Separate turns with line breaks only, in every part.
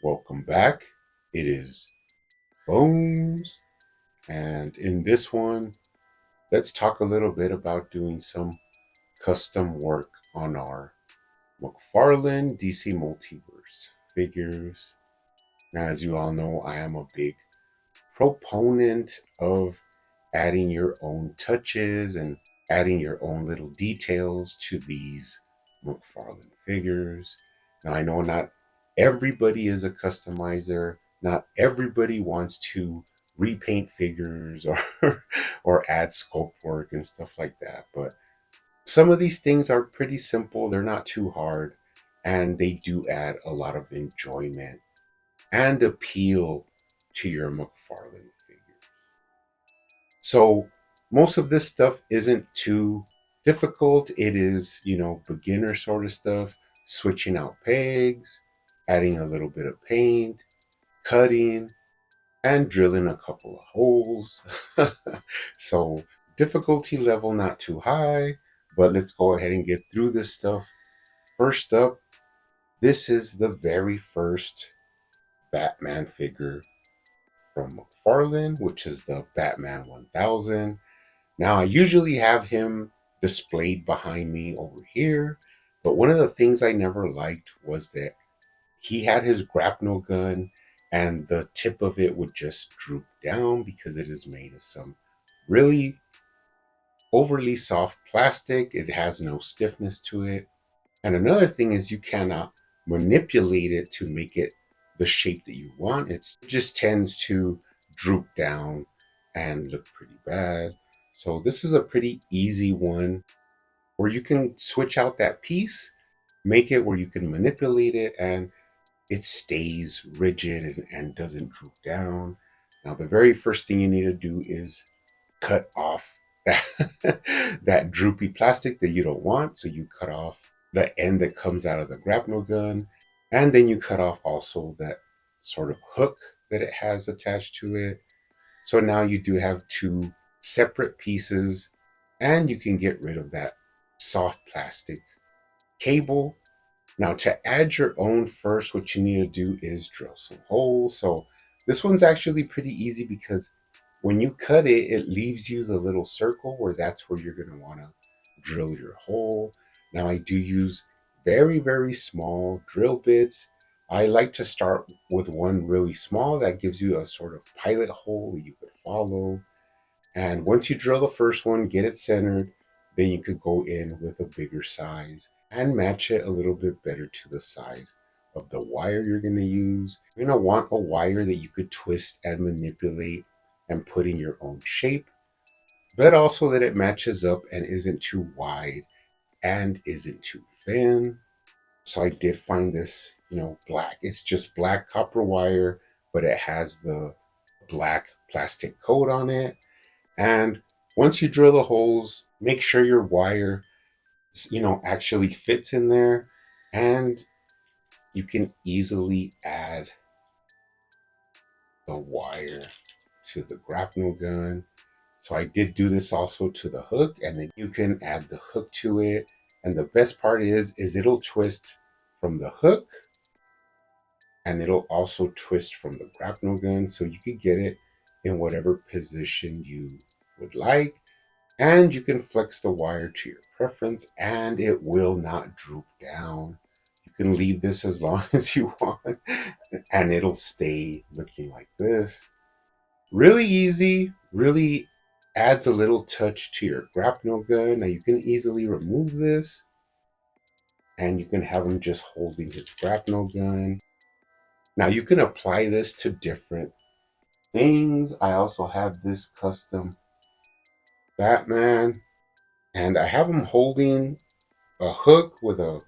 Welcome back. It is Bones, and in this one, let's talk a little bit about doing some custom work on our McFarlane DC Multiverse figures. Now, as you all know, I am a big proponent of adding your own touches and adding your own little details to these McFarlane figures. Now, I know not everybody is a customizer. Not everybody wants to repaint figures or or add sculpt work and stuff like that. But some of these things are pretty simple. They're not too hard, and they do add a lot of enjoyment and appeal to your McFarlane figure. So most of this stuff isn't too difficult. It is, beginner sort of stuff, switching out pegs, adding a little bit of paint, cutting, and drilling a couple of holes. So difficulty level not too high, but let's go ahead and get through this stuff. First up, this is the very first Batman figure from McFarlane, which is the Batman 1000. Now, I usually have him displayed behind me over here, but one of the things I never liked was that he had his grapnel gun and the tip of it would just droop down because it is made of some really overly soft plastic. It has no stiffness to it. And another thing is you cannot manipulate it to make it the shape that you want. It just tends to droop down and look pretty bad. So this is a pretty easy one where you can switch out that piece, make it where you can manipulate it and it stays rigid and doesn't droop down. Now, the very first thing you need to do is cut off that droopy plastic that you don't want. So you cut off the end that comes out of the grapnel gun, and then you cut off also that sort of hook that it has attached to it. So now you do have two separate pieces, and you can get rid of that soft plastic cable. Now, to add your own first, what you need to do is drill some holes. So this one's actually pretty easy because when you cut it, it leaves you the little circle where that's where you're going to want to drill your hole. Now, I do use very, very small drill bits. I like to start with one really small that gives you a sort of pilot hole that you could follow. And once you drill the first one, get it centered, then you could go in with a bigger size and match it a little bit better to the size of the wire you're going to use. You're going to want a wire that you could twist and manipulate and put in your own shape, but also that it matches up and isn't too wide and isn't too thin. So I did find this, black. It's just black copper wire, but it has the black plastic coat on it. And once you drill the holes, make sure your wire, actually fits in there. And you can easily add the wire to the grapnel gun. So I did do this also to the hook, and then you can add the hook to it. And the best part is it'll twist from the hook and it'll also twist from the grapnel gun. So you could get it in whatever position you would like. And you can flex the wire to your preference and it will not droop down. You can leave this as long as you want and it'll stay looking like this. Really easy, really adds a little touch to your grapnel gun. Now you can easily remove this and you can have him just holding his grapnel gun. Now you can apply this to different things. I also have this custom Batman and I have him holding a hook with a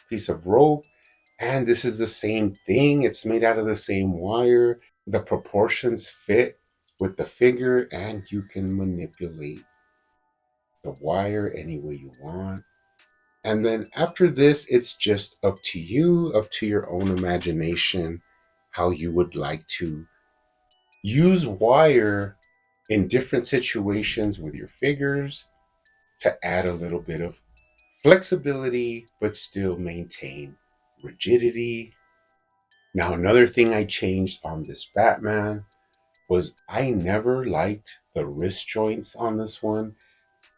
piece of rope. And this is the same thing. It's made out of the same wire. The proportions fit with the figure and you can manipulate the wire any way you want. And then after this, it's just up to you, up to your own imagination, how you would like to use wire in different situations with your figures to add a little bit of flexibility, but still maintain rigidity. Now, another thing I changed on this Batman was I never liked the wrist joints on this one.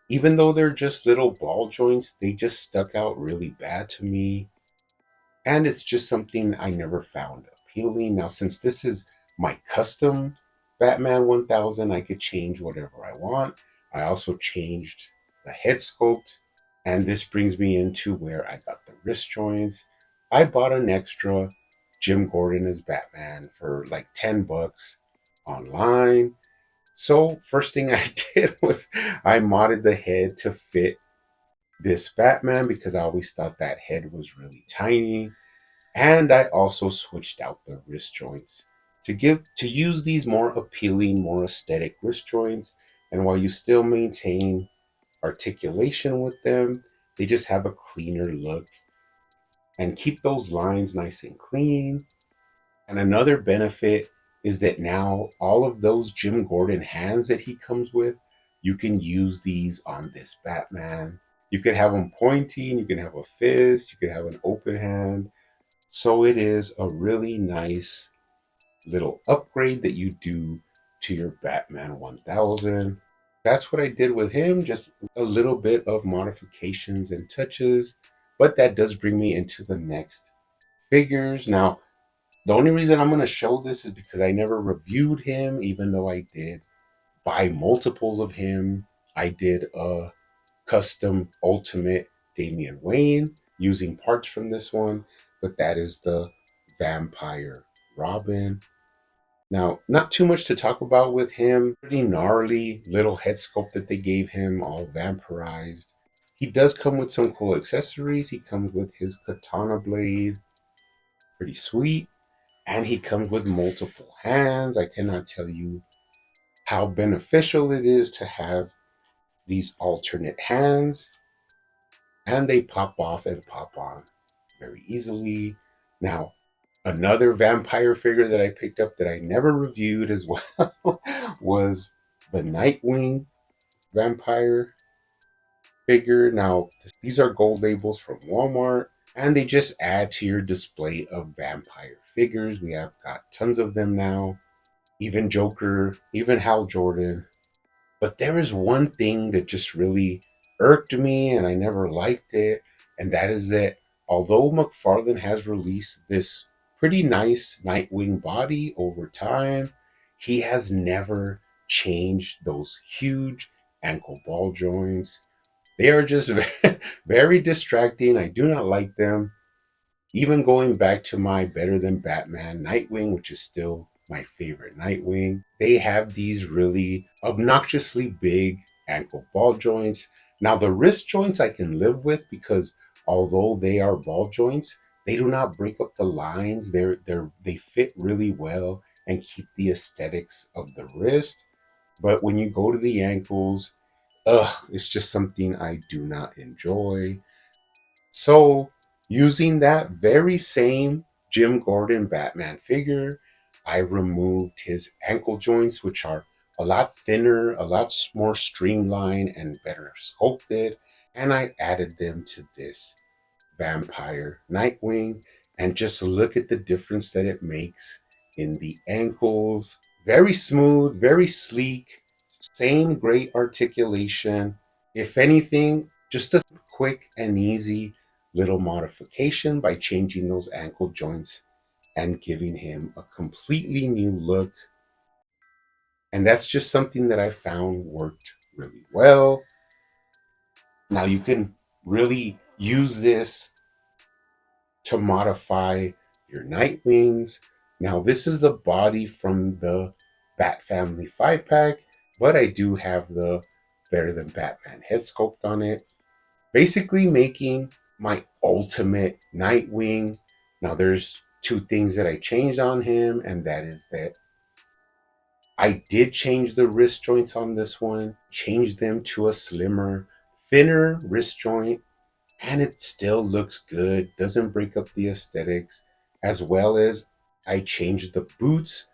Even though they're just little ball joints, they just stuck out really bad to me. And it's just something I never found appealing. Now, since this is my custom Batman 1000, I could change whatever I want. I also changed the head sculpt, and this brings me into where I got the wrist joints. I bought an extra Jim Gordon as Batman for like $10 online. So, first thing I did was I modded the head to fit this Batman because I always thought that head was really tiny. And I also switched out the wrist joints to use these more appealing, more aesthetic wrist joints. And while you still maintain articulation with them, they just have a cleaner look and keep those lines nice and clean. And another benefit is that now all of those Jim Gordon hands that he comes with, you can use these on this Batman. You can have them pointing, you can have a fist, you can have an open hand. So it is a really nice little upgrade that you do to your Batman 1000. That's what I did with him, just a little bit of modifications and touches. But that does bring me into the next figures. Now, the only reason I'm going to show this is because I never reviewed him, even though I did buy multiples of him. I did a custom Ultimate Damian Wayne using parts from this one, but that is the Vampire Robin. Now, not too much to talk about with him. Pretty gnarly little head sculpt that they gave him, all vampirized. He does come with some cool accessories. He comes with his katana blade, pretty sweet. And he comes with multiple hands. I cannot tell you how beneficial it is to have these alternate hands, and they pop off and pop on very easily. Now, another vampire figure that I picked up that I never reviewed as well was the Nightwing vampire figure. Now, these are gold labels from Walmart, and they just add to your display of vampire figures. We have got tons of them now, even Joker, even Hal Jordan. But there is one thing that just really irked me and I never liked it, and that is that although McFarlane has released this pretty nice Nightwing body over time, he has never changed those huge ankle ball joints. They are just very distracting. I do not like them. Even going back to my Better Than Batman Nightwing, which is still my favorite Nightwing, they have these really obnoxiously big ankle ball joints. Now, the wrist joints I can live with because although they are ball joints, they do not break up the lines. They fit really well and keep the aesthetics of the wrist. But when you go to the ankles, it's just something I do not enjoy. So, using that very same Jim Gordon Batman figure, I removed his ankle joints, which are a lot thinner, a lot more streamlined, and better sculpted, and I added them to this Vampire Nightwing. And just look at the difference that it makes in the ankles. Very smooth, very sleek, same great articulation. If anything, just a quick and easy little modification by changing those ankle joints and giving him a completely new look. And that's just something that I found worked really well. Now you can really use this to modify your Nightwings. Now this is the body from the Bat Family 5-pack, but I do have the Better Than Batman head sculpt on it, basically making my ultimate Nightwing. Now there's two things that I changed on him, and that is that I did change the wrist joints on this one, changed them to a slimmer, thinner wrist joint, and it still looks good, doesn't break up the aesthetics, as well as I changed the boots,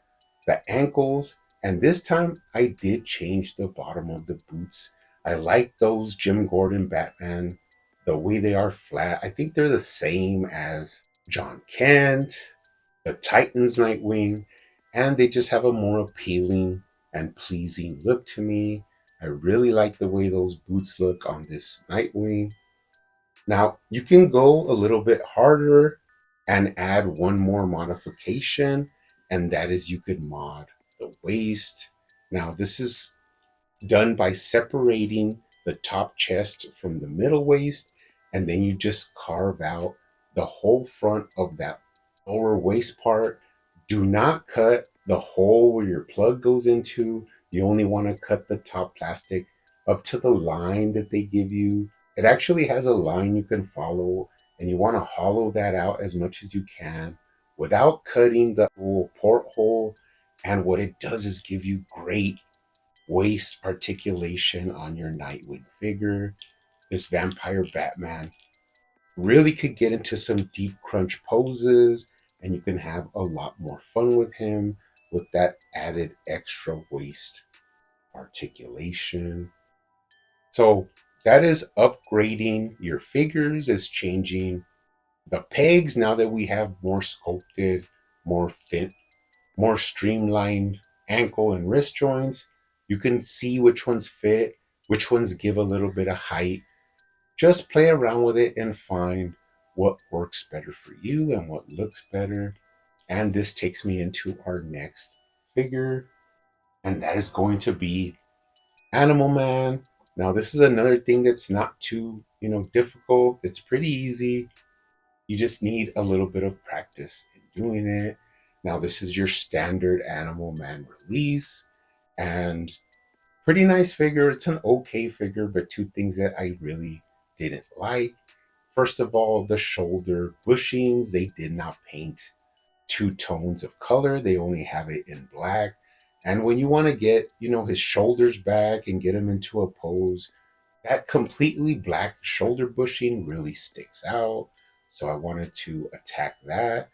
the ankles, and this time I did change the bottom of the boots. I like those Jim Gordon Batman, the way they are flat. I think they're the same as John Kent. the Titans Nightwing, and they just have a more appealing and pleasing look to me. I really like the way those boots look on this Nightwing. Now, you can go a little bit harder and add one more modification, and that is you could mod the waist. Now, this is done by separating the top chest from the middle waist, and then you just carve out the whole front of that lower waist part. Do not cut the hole where your plug goes into. You only want to cut the top plastic up to the line that they give you. It actually has a line you can follow, and you want to hollow that out as much as you can without cutting the little porthole. And what it does is give you great waist articulation on your Nightwing figure. This Vampire Batman really could get into some deep crunch poses, and you can have a lot more fun with him with that added extra waist articulation. So that is upgrading your figures, is changing the pegs now that we have more sculpted, more fit, more streamlined ankle and wrist joints. You can see which ones fit, which ones give a little bit of height. Just play around with it and find what works better for you and what looks better. And this takes me into our next figure, and that is going to be Animal Man. Now, this is another thing that's not too, difficult. It's pretty easy. You just need a little bit of practice in doing it. Now, this is your standard Animal Man release, and pretty nice figure. It's an okay figure, but two things that I really didn't like. First of all, the shoulder bushings, they did not paint two tones of color. They only have it in black. And when you want to get, his shoulders back and get him into a pose, that completely black shoulder bushing really sticks out. So I wanted to attack that.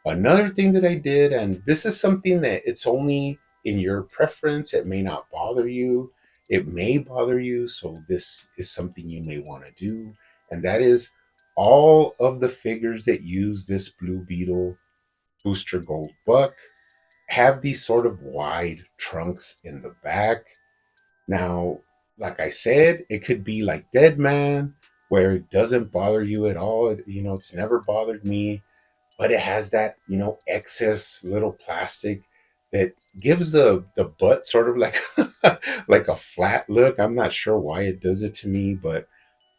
Another thing that I did, and this is something that it's only in your preference, it may not bother you. It may bother you. So this is something you may want to do. And that is all of the figures that use this Blue Beetle Booster Gold Buck have these sort of wide trunks in the back. Now, like I said, it could be like Dead Man, where it doesn't bother you at all. It's never bothered me, but it has that, excess little plastic that gives the butt sort of like like a flat look. I'm not sure why it does it to me, but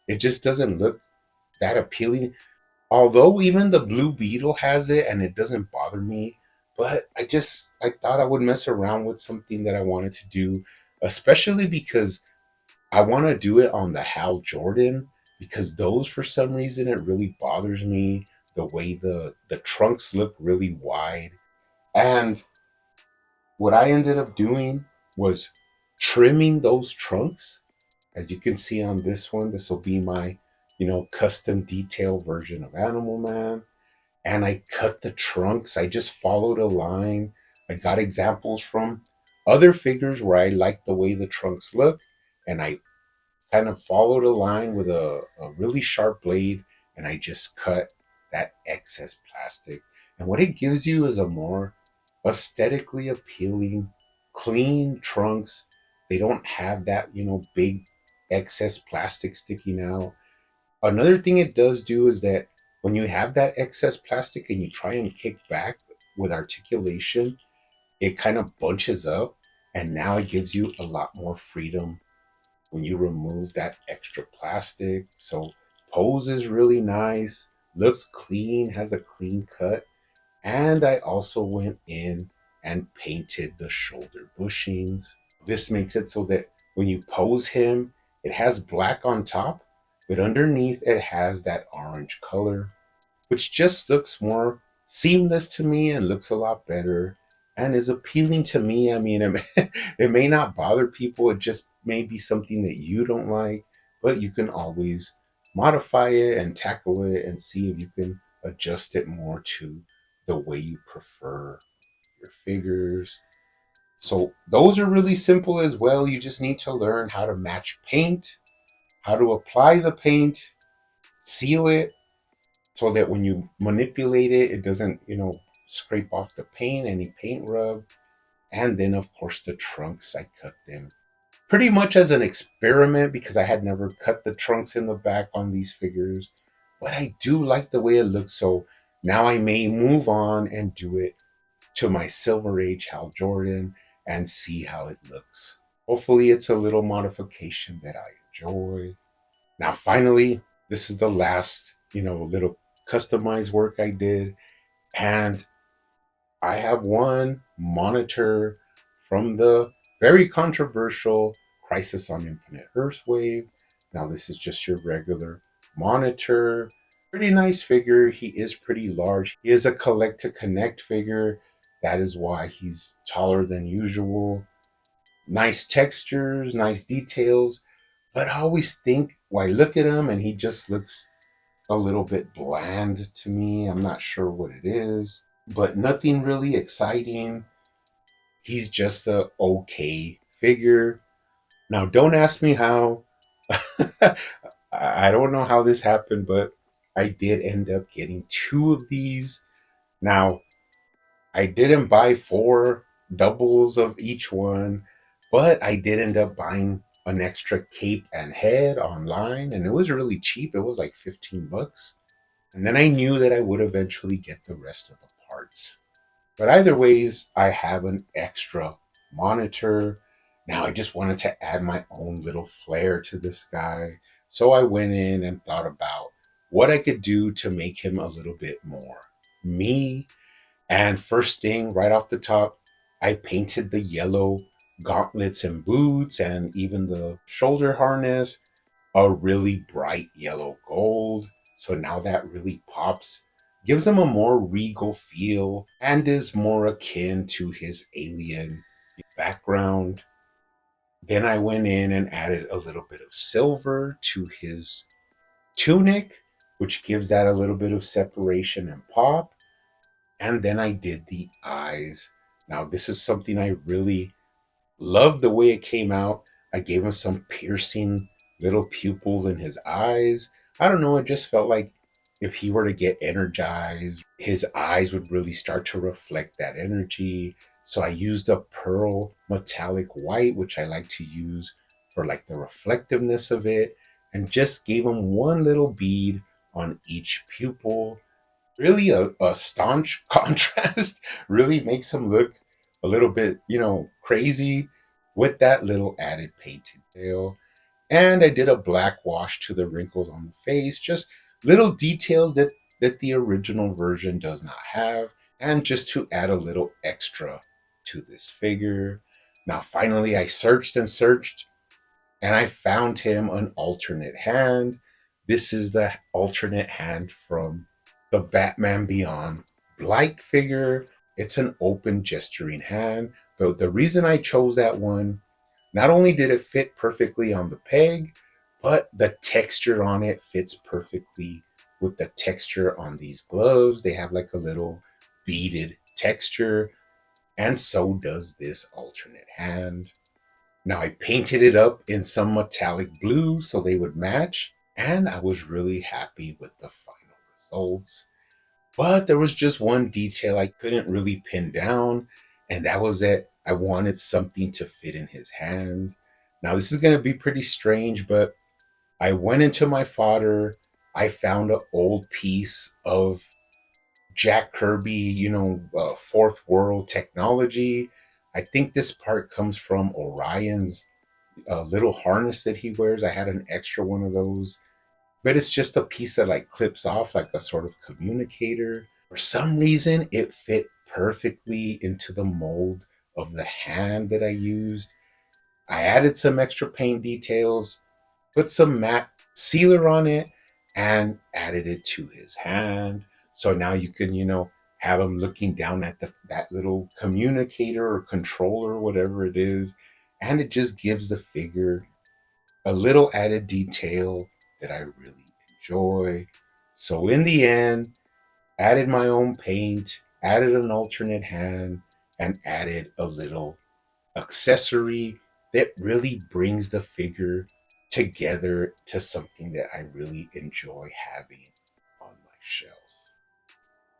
it just doesn't look that appealing. Although even the Blue Beetle has it and it doesn't bother me, but I thought I would mess around with something that I wanted to do, especially because I want to do it on the Hal Jordan, because those, for some reason, it really bothers me the way the trunks look really wide. And what I ended up doing was trimming those trunks. As you can see on this one, this will be my, custom detail version of Animal Man. And I cut the trunks. I just followed a line. I got examples from other figures where I like the way the trunks look, and I kind of followed a line with a really sharp blade, and I just cut that excess plastic. And what it gives you is a more aesthetically appealing, clean trunks. They don't have that, big excess plastic sticking out. Another thing it does do is that when you have that excess plastic and you try and kick back with articulation, it kind of bunches up, and now it gives you a lot more freedom when you remove that extra plastic. So pose is really nice, looks clean, has a clean cut. And I also went in and painted the shoulder bushings. This makes it so that when you pose him, it has black on top, but underneath it has that orange color, which just looks more seamless to me and looks a lot better and is appealing to me. I mean, it may not bother people, it just may be something that you don't like, but you can always modify it and tackle it and see if you can adjust it more to the way you prefer your figures. So, those are really simple as well. You just need to learn how to match paint, how to apply the paint, seal it, so that when you manipulate it, it doesn't, scrape off the paint, any paint rub, and then of course the trunks, I cut them pretty much as an experiment because I had never cut the trunks in the back on these figures. But I do like the way it looks, so now I may move on and do it to my Silver Age Hal Jordan and see how it looks. Hopefully, it's a little modification that I enjoy. Now, finally, this is the last, little customized work I did. And I have one monitor from the very controversial Crisis on Infinite Earthwave. Now, this is just your regular monitor. Pretty nice figure. He is pretty large. He is a collect to connect figure. That is why he's taller than usual. Nice textures, nice details. But I always think, when I look at him and he just looks a little bit bland to me. I'm not sure what it is, but nothing really exciting. He's just a okay figure. Now, don't ask me how. I don't know how this happened, but I did end up getting two of these. Now, I didn't buy four doubles of each one, but I did end up buying an extra cape and head online, and it was really cheap. It was like 15 bucks. And then I knew that I would eventually get the rest of the parts. But either ways, I have an extra monitor. Now I just wanted to add my own little flair to this guy. So I went in and thought about what I could do to make him a little bit more me. And first thing, right off the top, I painted the yellow gauntlets and boots and even the shoulder harness a really bright yellow gold. So now that really pops, gives him a more regal feel, and is more akin to his alien background. Then I went in and added a little bit of silver to his tunic, which gives that a little bit of separation and pop. And then I did the eyes. Now, this is something I really loved the way it came out. I gave him some piercing little pupils in his eyes. I don't know, it just felt like if he were to get energized, his eyes would really start to reflect that energy. So I used a pearl metallic white, which I like to use for like the reflectiveness of it, and just gave him one little bead on each pupil. Really a staunch contrast. Really makes him look a little bit, crazy with that little added paint detail. And I did a black wash to the wrinkles on the face, just little details that the original version does not have, and just to add a little extra to this figure. Now, finally, I searched and searched and I found him an alternate hand. This is the alternate hand from the Batman Beyond Blight figure. It's an open gesturing hand, but the reason I chose that one, not only did it fit perfectly on the peg, but the texture on it fits perfectly with the texture on these gloves. They have like a little beaded texture, and so does this alternate hand. Now I painted it up in some metallic blue so they would match, and I was really happy with the final results. But there was just one detail I couldn't really pin down, and that was that I wanted something to fit in his hand. Now this is going to be pretty strange, but I went into my fodder. I found an old piece of Jack Kirby, fourth world technology. I think this part comes from Orion's little harness that he wears. I had an extra one of those, but it's just a piece that like clips off like a sort of communicator. For some reason, it fit perfectly into the mold of the hand that I used. I added some extra paint details, put some matte sealer on it, and added it to his hand. So now you can, have him looking down at that little communicator or controller, whatever it is, and it just gives the figure a little added detail that I really enjoy. So in the end, added my own paint, added an alternate hand, and added a little accessory that really brings the figure together to something that I really enjoy having on my shelf.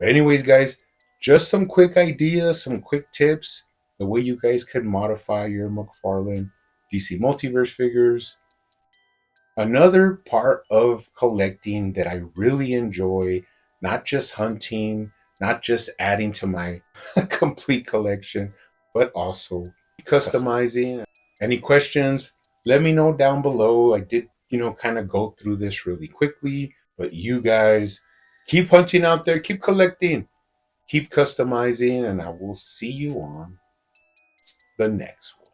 But anyways, guys, just some quick ideas, some quick tips, the way you guys could modify your McFarlane DC Multiverse figures. Another part of collecting that I really enjoy, not just hunting, not just adding to my complete collection, but also customizing. Any questions? Let me know down below. I did, kind of go through this really quickly, but you guys keep hunting out there, keep collecting, keep customizing, and I will see you on the next one.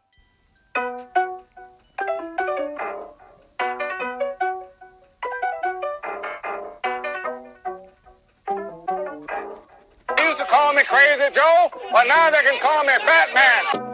They used to call me Crazy Joe, but now they can call me Batman.